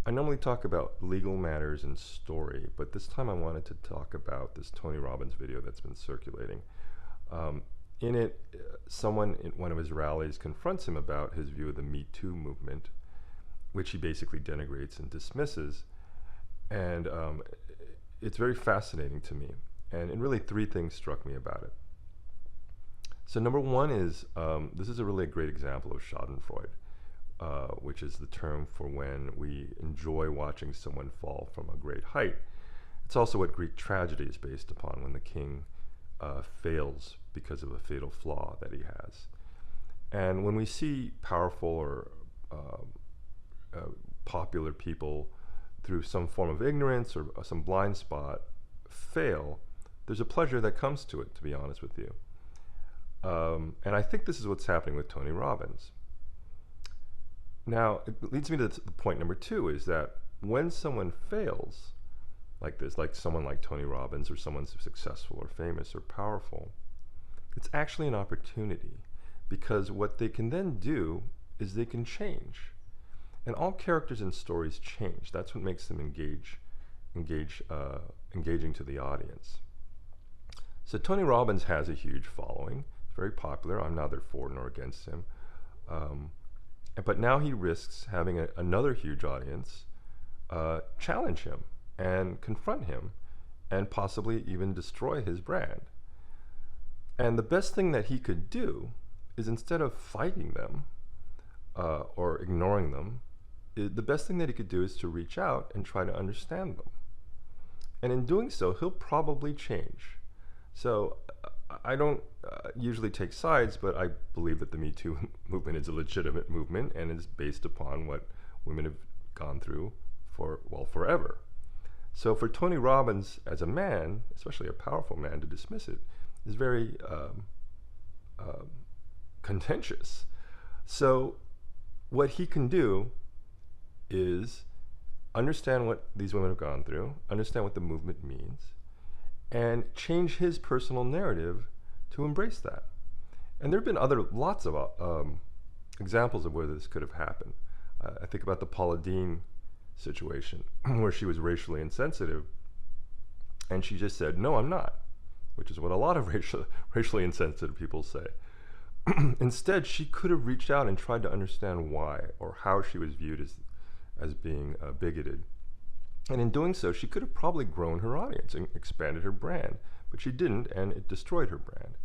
I normally talk about legal matters and story, but this time I wanted to talk about this Tony Robbins video that's been circulating. In it, someone in one of his rallies confronts him about his view of the Me Too movement, which he basically denigrates and dismisses. And it's very fascinating to me. And really three things struck me about it. So number one is, this is a great example of schadenfreude, which is the term for when we enjoy watching someone fall from a great height. It's also what Greek tragedy is based upon, when the king fails because of a fatal flaw that he has. And when we see powerful or popular people through some form of ignorance or some blind spot fail, there's a pleasure that comes to it, to be honest with you. And I think this is what's happening with Tony Robbins. Now, it leads me to the point number two, is that when someone fails like this, like someone like Tony Robbins, or someone successful or famous or powerful, it's actually an opportunity, because what they can then do is they can change. And all characters and stories change. That's what makes them engaging to the audience. So Tony Robbins has a huge following. He's very popular. I'm neither for nor against him. But now he risks having another huge audience challenge him and confront him and possibly even destroy his brand. And the best thing that he could do is, instead of fighting them or ignoring them, the best thing that he could do is to reach out and try to understand them. And in doing so, he'll probably change. So I don't usually take sides, but I believe that the Me Too movement is a legitimate movement and is based upon what women have gone through for, well, forever. So for Tony Robbins as a man, especially a powerful man, to dismiss it is very contentious. So what he can do is understand what these women have gone through, understand what the movement means, and change his personal narrative to embrace that. And there have been lots of examples of where this could have happened. I think about the Paula Deen situation, where she was racially insensitive, and she just said, "No, I'm not," which is what a lot of racially insensitive people say. Instead, she could have reached out and tried to understand why, or how she was viewed as being bigoted. And in doing so, she could have probably grown her audience and expanded her brand, but she didn't, and it destroyed her brand.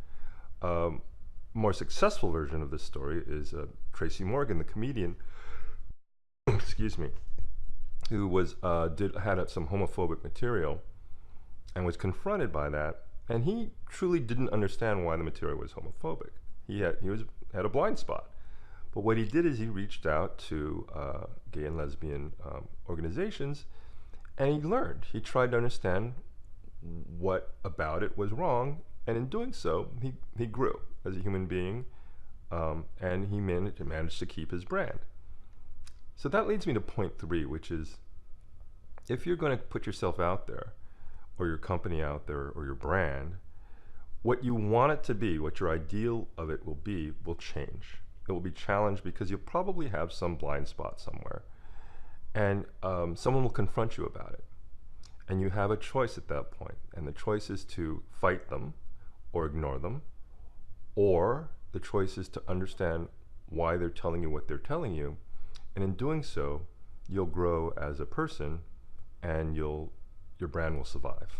More successful version of this story is Tracy Morgan, the comedian, excuse me, who was had some homophobic material and was confronted by that, and he truly didn't understand why the material was homophobic. He had a blind spot. But what he did is he reached out to gay and lesbian organizations, and he learned. He tried to understand what about it was wrong, and in doing so, he grew as a human being, and he managed to keep his brand. So that leads me to point three, which is, if you're going to put yourself out there, or your company out there, or your brand, what you want it to be, what your ideal of it will be, will change. It will be challenged, because you'll probably have some blind spot somewhere, and someone will confront you about it, and you have a choice at that point, and the choice is to fight them or ignore them, or the choice is to understand why they're telling you what they're telling you, and in doing so, you'll grow as a person, and your brand will survive.